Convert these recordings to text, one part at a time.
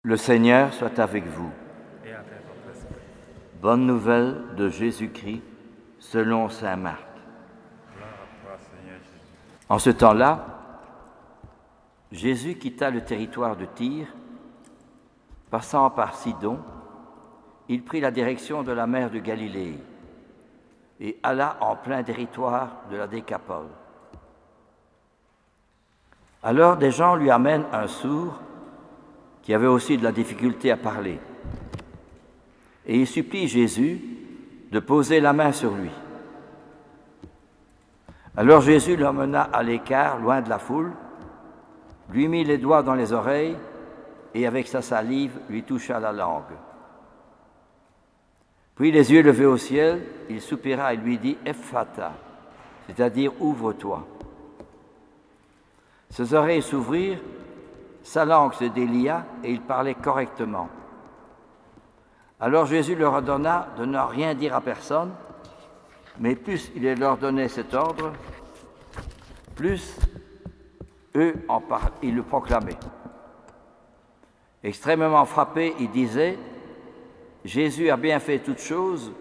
Le Seigneur soit avec vous. Et avec votre esprit. Bonne nouvelle de Jésus-Christ selon saint Marc. Gloire à toi, Seigneur Jésus. En ce temps-là, Jésus quitta le territoire de Tyr. Passant par Sidon, il prit la direction de la mer de Galilée et alla en plein territoire de la Décapole. Alors des gens lui amènent un sourd qui avait aussi de la difficulté à parler. Et il supplie Jésus de poser la main sur lui. Alors Jésus l'emmena à l'écart, loin de la foule, lui mit les doigts dans les oreilles et avec sa salive lui toucha la langue. Puis les yeux levés au ciel, il soupira et lui dit « Ephphatha », c'est-à-dire « ouvre-toi ». Ses oreilles s'ouvrirent, sa langue se délia et il parlait correctement. Alors Jésus leur ordonna de ne rien dire à personne, mais plus il leur donnait cet ordre, plus ils le proclamaient. Extrêmement frappé, il disait « Jésus a bien fait toutes choses,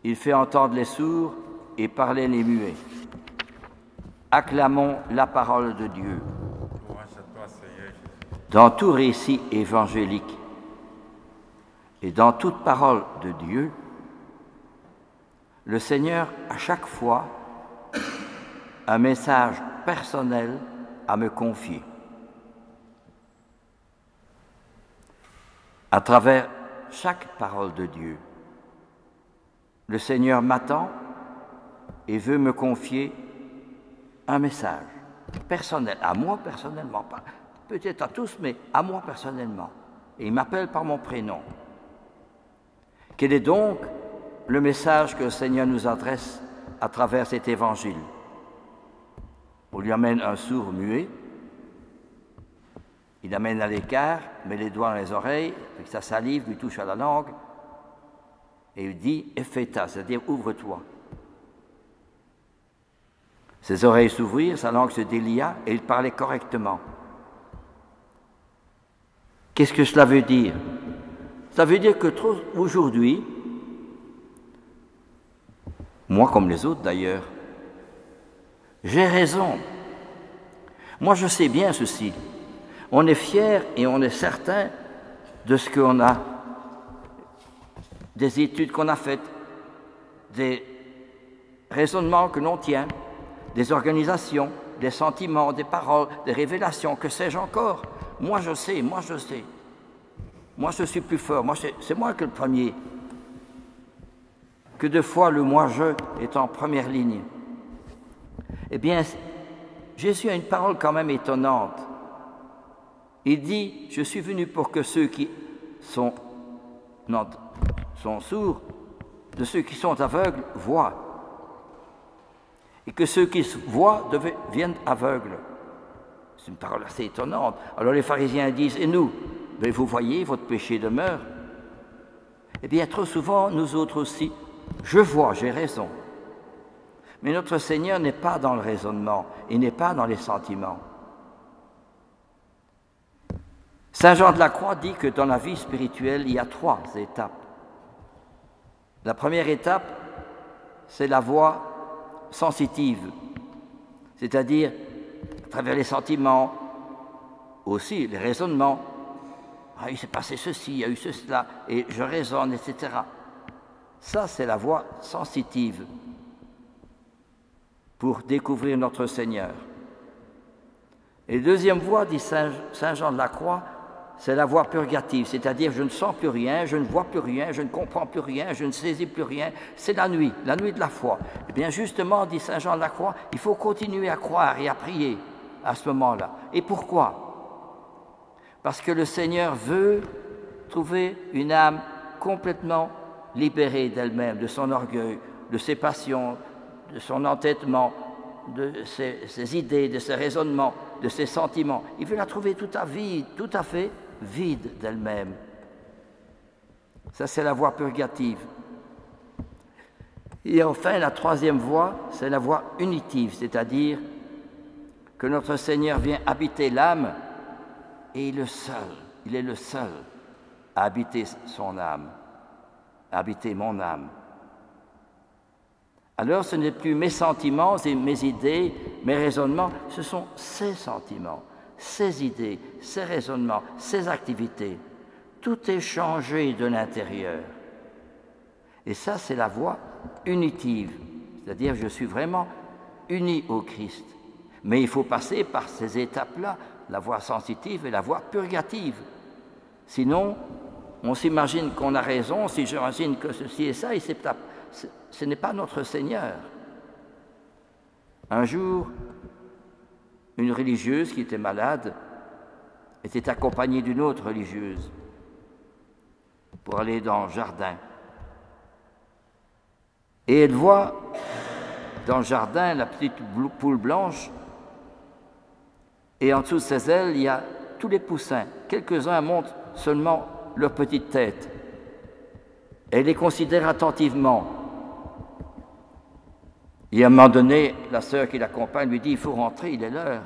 il fait entendre les sourds et parler les muets. Acclamons la parole de Dieu. » Louange à toi, Seigneur Jésus. Dans tout récit évangélique et dans toute parole de Dieu, le Seigneur a chaque fois un message personnel à me confier. À travers chaque parole de Dieu, le Seigneur m'attend et veut me confier un message personnel, à moi personnellement, pas peut-être à tous, mais à moi personnellement. Et il m'appelle par mon prénom. Quel est donc le message que le Seigneur nous adresse à travers cet évangile? On lui amène un sourd muet, il l'amène à l'écart, met les doigts dans les oreilles, avec sa salive, lui touche à la langue, et il dit « Ephphatha », c'est-à-dire « ouvre-toi ». Ses oreilles s'ouvrirent, sa langue se délia, et il parlait correctement. Qu'est-ce que cela veut dire? Ça veut dire que aujourd'hui, moi comme les autres d'ailleurs, j'ai raison. Moi je sais bien ceci. On est fier et on est certain de ce qu'on a, des études qu'on a faites, des raisonnements que l'on tient, des organisations, des sentiments, des paroles, des révélations, que sais-je encore. Moi je sais, moi je sais. Moi je suis plus fort, c'est moi que le premier. Que de fois le moi-je est en première ligne. Eh bien, Jésus a une parole quand même étonnante. Il dit, je suis venu pour que ceux qui sont sourds, de ceux qui sont aveugles, voient. Et que ceux qui voient deviennent aveugles. C'est une parole assez étonnante. Alors les pharisiens disent, et nous? Mais vous voyez, votre péché demeure. Eh bien, trop souvent, nous autres aussi, je vois, j'ai raison. Mais notre Seigneur n'est pas dans le raisonnement, il n'est pas dans les sentiments. Saint Jean de la Croix dit que dans la vie spirituelle, il y a 3 étapes. La première étape, c'est la voie sensitive, c'est-à-dire à travers les sentiments, aussi les raisonnements. Ah, il s'est passé ceci, il y a eu cela, et je raisonne, etc. Ça, c'est la voie sensitive pour découvrir notre Seigneur. Et deuxième voie, dit Saint Jean de la Croix, c'est la voie purgative, c'est-à-dire je ne sens plus rien, je ne vois plus rien, je ne comprends plus rien, je ne saisis plus rien. C'est la nuit de la foi. Eh bien justement, dit Saint Jean de la Croix, il faut continuer à croire et à prier à ce moment-là. Et pourquoi? Parce que le Seigneur veut trouver une âme complètement libérée d'elle-même, de son orgueil, de ses passions, de son entêtement, de ses idées, de ses raisonnements, de ses sentiments. Il veut la trouver tout à fait vide d'elle-même. Ça, c'est la voie purgative. Et enfin, la troisième voie, c'est la voie unitive, c'est-à-dire que notre Seigneur vient habiter l'âme et le seul Il est le seul à habiter son âme, à habiter mon âme. Alors ce n'est plus mes sentiments et mes idées, mes raisonnements, ce sont ses sentiments, ses idées, ses raisonnements, ses activités. Tout est changé de l'intérieur. Et ça, c'est la voie unitive, c'est-à-dire je suis vraiment uni au Christ. Mais il faut passer par ces étapes-là, la voie sensitive et la voie purgative. Sinon, on s'imagine qu'on a raison, si j'imagine que ceci et ça, et ce n'est pas notre Seigneur. Un jour, une religieuse qui était malade était accompagnée d'une autre religieuse pour aller dans le jardin. Et elle voit dans le jardin la petite poule blanche, et en dessous de ses ailes, il y a tous les poussins. Quelques-uns montrent seulement leur petite tête. Elle les considère attentivement. Et à un moment donné, la sœur qui l'accompagne lui dit « Il faut rentrer, il est l'heure. »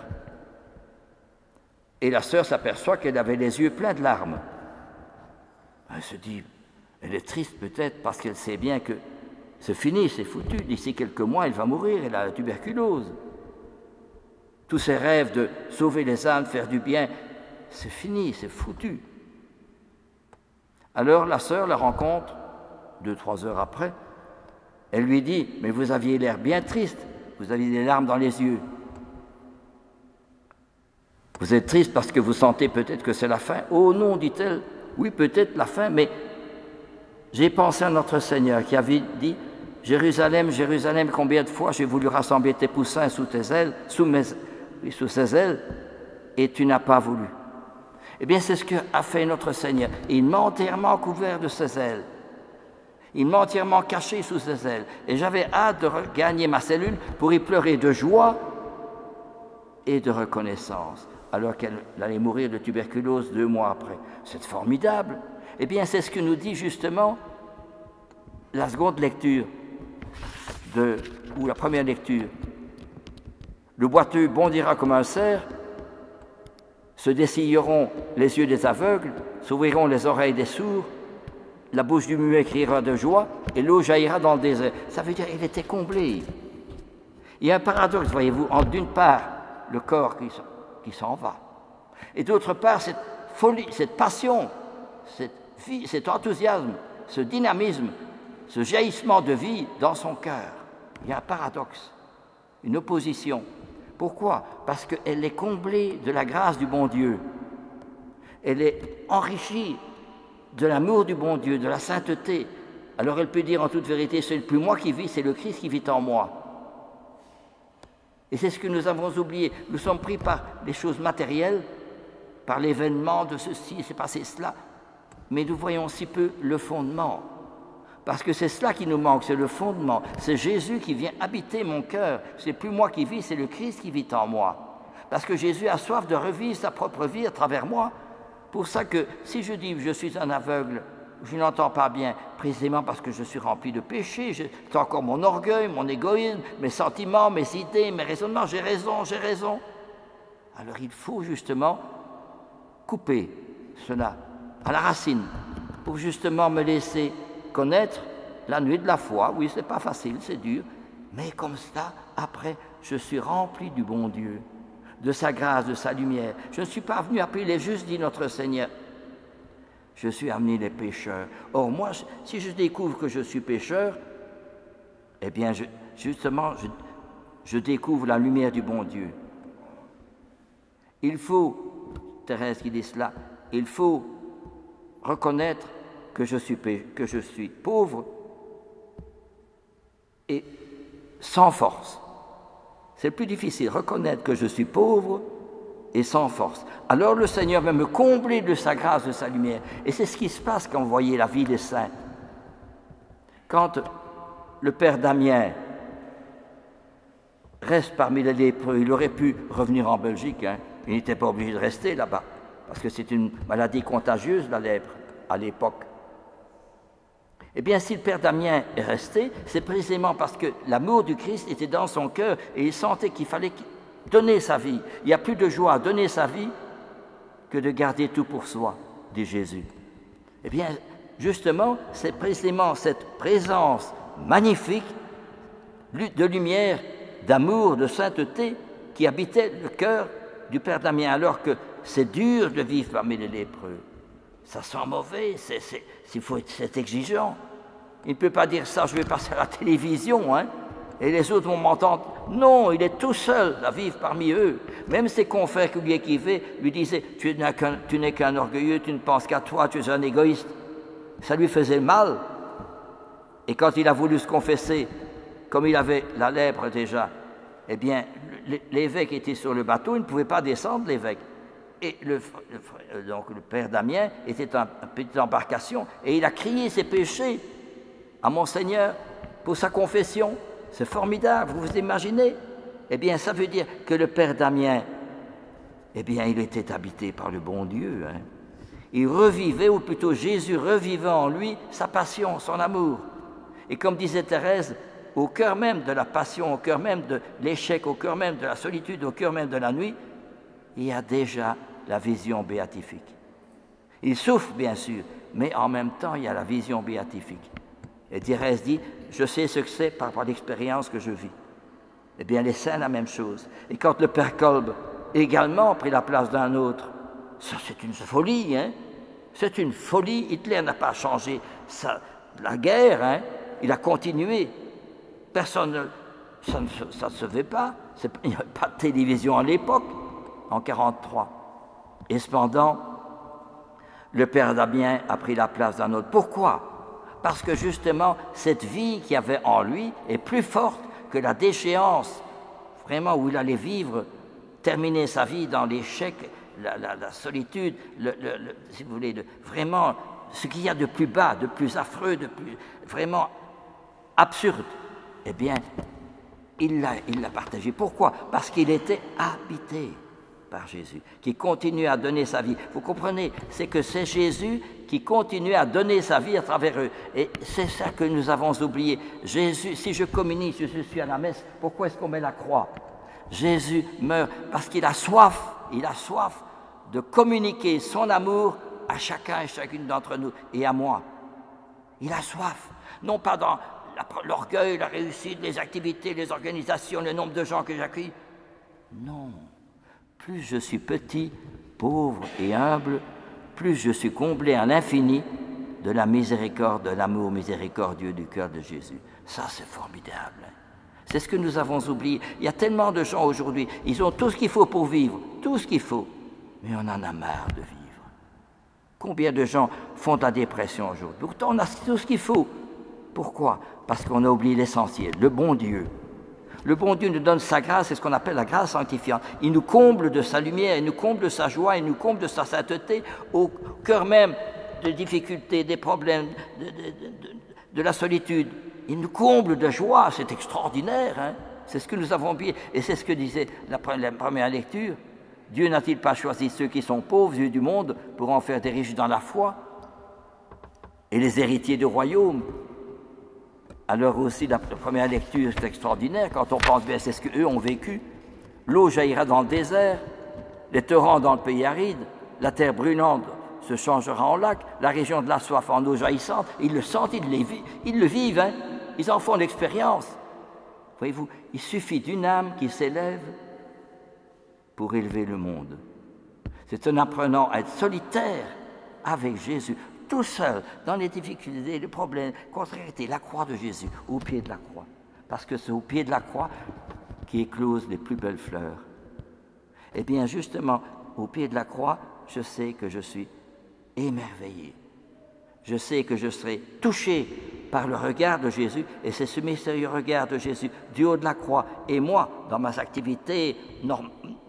Et la sœur s'aperçoit qu'elle avait les yeux pleins de larmes. Elle se dit, elle est triste peut-être parce qu'elle sait bien que c'est fini, c'est foutu. D'ici quelques mois, elle va mourir, elle a la tuberculose. Tous ses rêves de sauver les âmes, faire du bien, c'est fini, c'est foutu. Alors la sœur la rencontre 2-3 heures après. Elle lui dit « Mais vous aviez l'air bien triste, vous aviez des larmes dans les yeux. Vous êtes triste parce que vous sentez peut-être que c'est la fin. » « Oh non, dit-elle, oui, peut-être la fin, mais j'ai pensé à notre Seigneur qui avait dit « Jérusalem, Jérusalem, combien de fois j'ai voulu rassembler tes poussins sous tes ailes, sous ses ailes, et tu n'as pas voulu. » Eh bien, c'est ce qu'a fait notre Seigneur. Il m'a entièrement couvert de ses ailes. Il m'a entièrement caché sous ses ailes. Et j'avais hâte de regagner ma cellule pour y pleurer de joie et de reconnaissance, alors qu'elle allait mourir de tuberculose 2 mois après. C'est formidable. Eh bien, c'est ce que nous dit justement la seconde lecture, ou la première lecture. Le boiteux bondira comme un cerf, se dessilleront les yeux des aveugles, s'ouvriront les oreilles des sourds, la bouche du muet criera de joie, et l'eau jaillira dans le désert. Ça veut dire qu'il était comblé. Il y a un paradoxe, voyez-vous, entre d'une part le corps qui s'en va, et d'autre part cette folie, cette passion, cet enthousiasme, ce dynamisme, ce jaillissement de vie dans son cœur. Il y a un paradoxe, une opposition. Pourquoi? Parce qu'elle est comblée de la grâce du bon Dieu. Elle est enrichie de l'amour du bon Dieu, de la sainteté. Alors elle peut dire en toute vérité, ce n'est plus moi qui vis, c'est le Christ qui vit en moi. Et c'est ce que nous avons oublié. Nous sommes pris par les choses matérielles, par l'événement de ceci, c'est passé cela. Mais nous voyons si peu le fondement. Parce que c'est cela qui nous manque, c'est le fondement. C'est Jésus qui vient habiter mon cœur. Ce n'est plus moi qui vis, c'est le Christ qui vit en moi. Parce que Jésus a soif de revivre sa propre vie à travers moi. Pour ça que si je dis que je suis un aveugle, je n'entends pas bien, précisément parce que je suis rempli de péché, c'est encore mon orgueil, mon égoïsme, mes sentiments, mes idées, mes raisonnements, j'ai raison. Alors il faut justement couper cela à la racine, pour justement me laisser connaître la nuit de la foi. Oui, c'est pas facile, c'est dur, mais comme ça, après, je suis rempli du bon Dieu, de sa grâce, de sa lumière. Je ne suis pas venu appeler les justes, dit notre Seigneur. Je suis amené les pécheurs. Or, moi, si je découvre que je suis pécheur, eh bien, je découvre la lumière du bon Dieu. Il faut, Thérèse qui dit cela, il faut reconnaître que je suis pauvre et sans force. C'est le plus difficile, reconnaître que je suis pauvre et sans force. Alors le Seigneur va me combler de sa grâce, de sa lumière. Et c'est ce qui se passe quand vous voyez la vie des saints. Quand le père Damien reste parmi les lépreux, il aurait pu revenir en Belgique, hein. Il n'était pas obligé de rester là-bas, parce que c'est une maladie contagieuse, la lèpre, à l'époque. Eh bien, si le père Damien est resté, c'est précisément parce que l'amour du Christ était dans son cœur et il sentait qu'il fallait donner sa vie. Il n'y a plus de joie à donner sa vie que de garder tout pour soi. dit Jésus. Eh bien, justement, c'est précisément cette présence magnifique de lumière, d'amour, de sainteté qui habitait le cœur du Père Damien, alors que c'est dur de vivre parmi les lépreux. Ça sent mauvais, c'est exigeant. Il ne peut pas dire ça, je vais passer à la télévision, hein, et les autres vont m'entendre. Non, il est tout seul à vivre parmi eux. Même ses confrères qui lui écrivaient lui disaient « Tu n'es qu'un orgueilleux, tu ne penses qu'à toi, tu es un égoïste. » Ça lui faisait mal. Et quand il a voulu se confesser, comme il avait la lèpre déjà, eh bien, l'évêque était sur le bateau, il ne pouvait pas descendre, l'évêque. Et donc le père Damien était en petite embarcation et il a crié ses péchés à Monseigneur pour sa confession. C'est formidable, vous vous imaginez? Eh bien, ça veut dire que le père Damien, eh bien, il était habité par le bon Dieu. Hein. Il revivait, ou plutôt Jésus revivait en lui sa passion, son amour. Et comme disait Thérèse, au cœur même de la passion, au cœur même de l'échec, au cœur même de la solitude, au cœur même de la nuit, il y a déjà la vision béatifique. Il souffre, bien sûr, mais en même temps, il y a la vision béatifique. Et Thérèse dit, je sais ce que c'est par l'expérience que je vis. Eh bien, les saints, la même chose. Et quand le père Kolb également a pris la place d'un autre, ça c'est une folie, hein? C'est une folie. Hitler n'a pas changé la guerre, hein? Il a continué. Personne, ça ne se fait pas. Il n'y avait pas de télévision à l'époque, en 1943. Et cependant, le père Damien a pris la place d'un autre. Pourquoi? Parce que justement, cette vie qu'il y avait en lui est plus forte que la déchéance, vraiment où il allait vivre, terminer sa vie dans l'échec, la solitude, si vous voulez, vraiment ce qu'il y a de plus bas, de plus affreux, de plus vraiment absurde. Eh bien, il l'a partagé. Pourquoi? Parce qu'il était habité par Jésus, qui continue à donner sa vie. Vous comprenez? C'est que c'est Jésus qui continue à donner sa vie à travers eux. Et c'est ça que nous avons oublié. Jésus, si je communie, si je suis à la messe, pourquoi est-ce qu'on met la croix? Jésus meurt parce qu'il a soif de communiquer son amour à chacun et chacune d'entre nous et à moi. Il a soif, non pas dans l'orgueil, la réussite, les activités, les organisations, le nombre de gens que j'accueille. Non. Plus je suis petit, pauvre et humble, plus je suis comblé à l'infini de la miséricorde, de l'amour miséricordieux du cœur de Jésus. Ça, c'est formidable. C'est ce que nous avons oublié. Il y a tellement de gens aujourd'hui, ils ont tout ce qu'il faut pour vivre, tout ce qu'il faut, mais on en a marre de vivre. Combien de gens font de la dépression aujourd'hui? Pourtant, on a tout ce qu'il faut. Pourquoi? Parce qu'on a oublié l'essentiel, le bon Dieu. Le bon Dieu nous donne sa grâce, c'est ce qu'on appelle la grâce sanctifiante. Il nous comble de sa lumière, il nous comble de sa joie, il nous comble de sa sainteté, au cœur même des difficultés, des problèmes, de la solitude. Il nous comble de joie, c'est extraordinaire. Hein? C'est ce que nous avons oublié, et c'est ce que disait la première lecture. Dieu n'a-t-il pas choisi ceux qui sont pauvres, yeux du monde, pour en faire des riches dans la foi, et les héritiers du royaume? Alors aussi, la première lecture, c'est extraordinaire, quand on pense bien, c'est ce qu'eux ont vécu. L'eau jaillira dans le désert, les torrents dans le pays aride, la terre brûlante se changera en lac, la région de la soif en eau jaillissante. Ils le sentent, ils le vivent, hein? Ils en font l'expérience. Voyez-vous, il suffit d'une âme qui s'élève pour élever le monde. C'est en apprenant à être solitaire avec Jésus, tout seul, dans les difficultés, les problèmes, contrariétés, la croix de Jésus, au pied de la croix. Parce que c'est au pied de la croix qu'éclosent les plus belles fleurs. Eh bien, justement, au pied de la croix, je sais que je suis émerveillé. Je sais que je serai touché par le regard de Jésus, et c'est ce mystérieux regard de Jésus du haut de la croix. Et moi, dans mes activités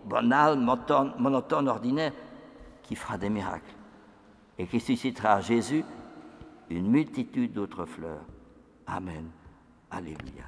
banales, monotones, ordinaires, qui fera des miracles. Et qui suscitera à Jésus une multitude d'autres fleurs. Amen. Alléluia.